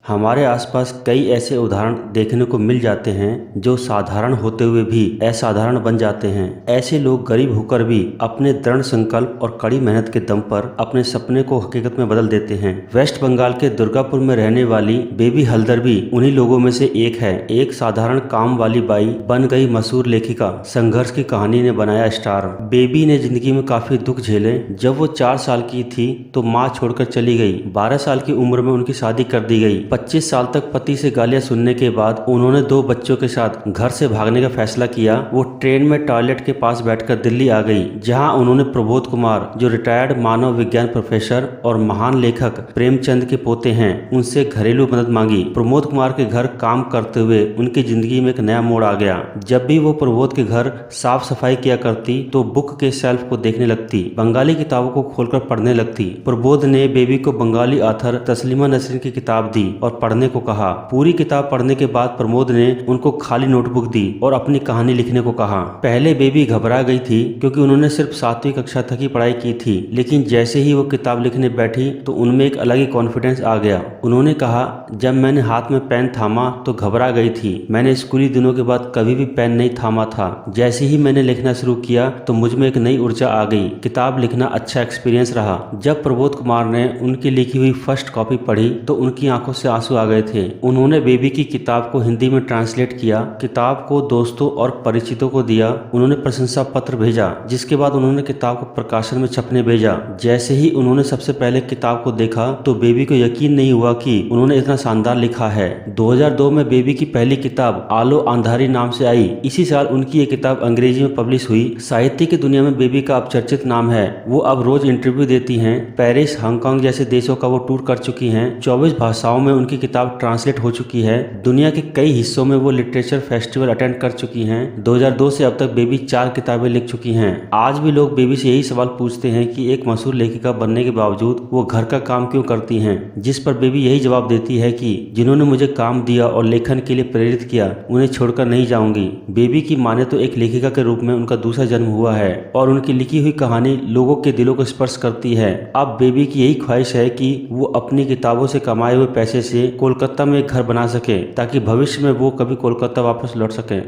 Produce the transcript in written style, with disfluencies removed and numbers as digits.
हमारे आसपास कई ऐसे उदाहरण देखने को मिल जाते हैं जो साधारण होते हुए भी असाधारण बन जाते हैं। ऐसे लोग गरीब होकर भी अपने दृढ़ संकल्प और कड़ी मेहनत के दम पर अपने सपने को हकीकत में बदल देते हैं। वेस्ट बंगाल के दुर्गापुर में रहने वाली बेबी हल्दर भी उन्हीं लोगों में से एक है। एक साधारण काम वाली बाई बन गई मशहूर लेखिका। संघर्ष की कहानी ने बनाया स्टार। बेबी ने जिंदगी में काफी दुख झेले। जब वो 4 साल की थी तो माँ छोड़कर चली गई। 12 साल की उम्र में उनकी शादी कर दी गई। 25 साल तक पति से गालियां सुनने के बाद उन्होंने 2 बच्चों के साथ घर से भागने का फैसला किया। वो ट्रेन में टॉयलेट के पास बैठकर दिल्ली आ गई, जहां उन्होंने प्रबोध कुमार, जो रिटायर्ड मानव विज्ञान प्रोफेसर और महान लेखक प्रेमचंद के पोते हैं, उनसे घरेलू मदद मांगी। प्रमोद कुमार के घर काम करते हुए उनकी जिंदगी में एक नया मोड़ आ गया। जब भी वो प्रबोध के घर साफ सफाई किया करती तो बुक के शेल्फ को देखने लगती, बंगाली किताबों को खोलकर पढ़ने लगती। प्रबोध ने बेबी को बंगाली ऑथर तस्लीमा नसरीन की किताब दी और पढ़ने को कहा। पूरी किताब पढ़ने के बाद प्रमोद ने उनको खाली नोटबुक दी और अपनी कहानी लिखने को कहा। पहले बेबी घबरा गई थी क्योंकि उन्होंने सिर्फ 7वीं कक्षा तक ही पढ़ाई की थी, लेकिन जैसे ही वो किताब लिखने बैठी तो उनमें एक अलग ही कॉन्फिडेंस आ गया। उन्होंने कहा, जब मैंने हाथ में पेन थामा तो घबरा गई थी। मैंने स्कूली दिनों के बाद कभी भी पेन नहीं थामा था। जैसे ही मैंने लिखना शुरू किया तो मुझ में एक नई ऊर्जा आ गई। किताब लिखना अच्छा एक्सपीरियंस रहा। जब प्रबोध कुमार ने उनकी लिखी हुई फर्स्ट कॉपी पढ़ी तो उनकी आंखों से आंसू आ गए थे। उन्होंने बेबी की किताब को हिंदी में ट्रांसलेट किया, किताब को दोस्तों और परिचितों को दिया। उन्होंने प्रशंसा पत्र भेजा, जिसके बाद उन्होंने किताब को प्रकाशन में छपने भेजा। जैसे ही उन्होंने सबसे पहले किताब को देखा तो बेबी को यकीन नहीं हुआ कि उन्होंने इतना शानदार लिखा है। 2002 में बेबी की पहली किताब आलो अंधारी नाम से आई। इसी साल उनकी ये किताब अंग्रेजी में पब्लिश हुई। साहित्य की दुनिया में बेबी का अब चर्चित नाम है। वो अब रोज इंटरव्यू देती हैं। पेरिस, हांगकांग जैसे देशों का वो टूर कर चुकी हैं। 24 भाषाओं में उनकी किताब ट्रांसलेट हो चुकी है। दुनिया के कई हिस्सों में वो लिटरेचर फेस्टिवल अटेंड कर चुकी हैं। 2002 से अब तक बेबी 4 किताबें लिख चुकी हैं। आज भी लोग बेबी से यही सवाल पूछते हैं कि एक मशहूर लेखिका बनने के बावजूद वो घर का काम क्यों करती हैं, जिस पर बेबी यही जवाब देती है कि जिन्होंने मुझे काम दिया और लेखन के लिए प्रेरित किया, उन्हें छोड़कर नहीं जाऊंगी। बेबी की माने तो एक लेखिका के रूप में उनका दूसरा जन्म हुआ है और उनकी लिखी हुई कहानी लोगों के दिलों को स्पर्श करती है। अब बेबी की यही ख्वाहिश है कि वो अपनी किताबों से कमाए हुए पैसे से कोलकाता में एक घर बना सके, ताकि भविष्य में वो कभी कोलकाता वापस लौट सके।